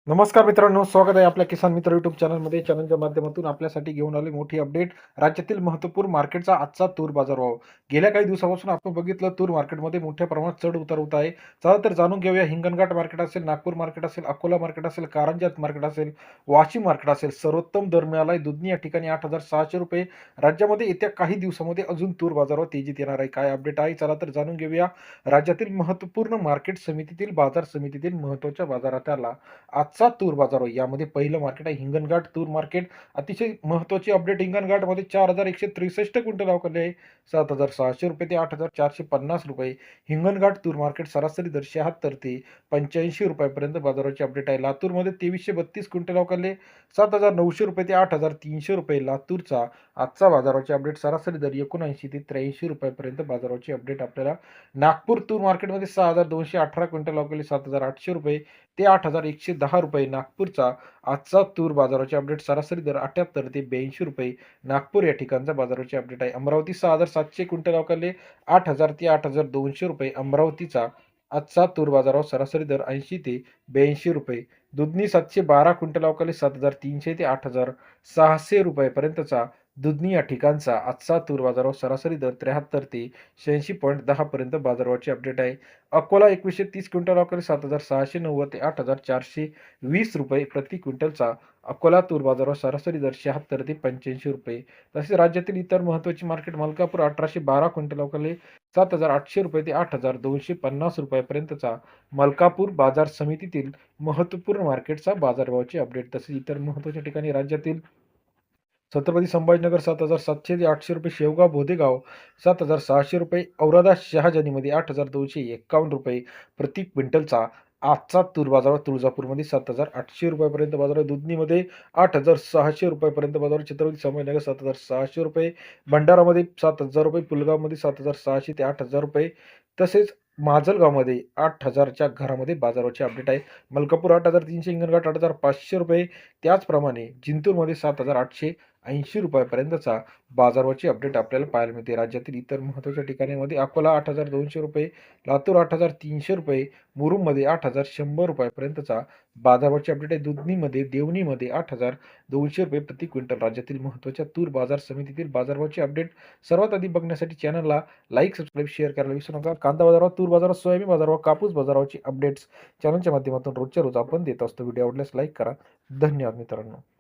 नमस्कार मित्रांनो, स्वागत आहे आपल्या किसान मित्र युट्यूब चॅनलमध्ये. चॅनलच्या माध्यमातून आपल्यासाठी घेऊन आले मोठी अपडेट. राज्यातील महत्त्वपूर्ण मार्केटचा आजचा तूर बाजारभाव. गेल्या काही दिवसापासून आपण बघितलं तूर मार्केटमध्ये मोठ्या प्रमाणात चढ उतार होत आहे. चला तर जाणून घेऊया. हिंगणघाट मार्केट असेल, नागपूर मार्केट असेल, अकोला मार्केट असेल, कारंजा मार्केट असेल, वाशिम मार्केट असेल, सर्वोत्तम दर मिळाला दुधनी या ठिकाणी ₹8,600. राज्यामध्ये येत्या काही दिवसामध्ये अजून तूर बाजारावर तेजीत येणार आहे. काय अपडेट आहे? चला तर जाणून घेऊया. राज्यातील महत्त्वपूर्ण मार्केट समितीतील बाजार समितीतील महत्त्वाच्या बाजारात आजचा तूर बाजार यामध्ये पहिलं मार्केट आहे हिंगणघाट तूर मार्केट. अतिशय महत्त्वाची अपडेट. हिंगणघाटमध्ये 4163 क्विंटल अवकाले आहे. ₹7,600 ते ₹8,450. हिंगणघाट तूर मार्केट सरासरी दर 76 ते ₹85 पर्यंत बाजाराची अपडेट आहे. लातूरमध्ये 2332 क्विंटल अवकाले ₹7,900 ते ₹8,300. लातूरचा आजचा बाजाराची अपडेट सरासरी दर 79 ते ₹83 पर्यंत बाजाराची अपडेट आपल्याला. नागपूर तूर मार्केटमध्ये 6218 क्विंटल अवकाले ₹7,800 ते ₹8,110. नागपूरचा आजचा तूर बाजाराची अपडेट सरासरी दर 78 ते ₹82. नागपूर या ठिकाणचा बाजाराची अपडेट आहे. अमरावती 6,700 क्विंटल अवकाले 8,000 ते ₹8,200. अमरावतीचा आजचा तूर बाजारावर सरासरी दर 80 ते ₹82. दुधनी 712 क्विंटल अवकाले 7,300 ते ₹8,600 पर्यंतचा दुधनी या ठिकाणचा आजचा तूर बाजारावर सरासरी दर 73 ते 86.10 पर्यंत बाजाराची अपडेट आहे. अकोला 2130 क्विंटल अवकाले 7,690 ते ₹8,420 प्रति क्विंटलचा अकोला तूर बाजारावर सरासरी दर 76 ते ₹85. तसेच राज्यातील इतर महत्त्वाची मार्केट मलकापूर 1812 क्विंटल अवकाले ₹7,800 ते ₹8,250 पर्यंतचा मलकापूर बाजार समितीतील महत्त्वपूर्ण मार्केटचा बाजारभावाची अपडेट. तसेच इतर महत्त्वाच्या ठिकाणी राज्यातील छत्रपती संभाजीनगर 7,700 ते ₹800. शेवगाव बोधेगाव ₹7,600. औरादा शहाजानीमध्ये ₹8,251 प्रति क्विंटलचा आजचा तूर बाजार. तुळजापूरमध्ये ₹7,800 पर्यंत बाजार आहे. दुधनीमध्ये ₹8,600 पर्यंत बाजार. छत्रपती संभाजीनगर ₹7,600. भंडारामध्ये ₹7,000. पुलगावमध्ये ₹7,600 ते ₹8,000. तसेच माजलगावमध्ये 8,000च्या घरामध्ये बाजाराची अपडेट आहे. मलकापूर 8,300, हिंगणघाट ₹8,500. त्याचप्रमाणे जिंतूरमध्ये ₹7,880 पर्यंतचा बाजाराची अपडेट आपल्याला पाहायला मिळते. राज्यातील इतर महत्त्वाच्या ठिकाणांमध्ये अकोला ₹8,200, लातूर ₹8,300, मुरुममध्ये ₹8,100 पर्यंतचा बाजाराची अपडेट आहे. दुधनीमध्ये देवणीमध्ये ₹8,200 प्रति क्विंटल. राज्यातील महत्त्वाच्या तूर बाजार समितीतील बाजाराची अपडेट सर्वात आधी बघण्यासाठी चॅनलला लाईक, सबस्क्राईब, शेअर करायला विसरू नका. कांदा बाजारावर, तूर बाजारावर, सोयाबीन बाजारावर, कापूस बाजाराची अपडेट्स चॅनलच्या माध्यमातून रोजच्या रोज आपण देत असतो. व्हिडिओ आवडल्यास लाईक करा. धन्यवाद मित्रांनो.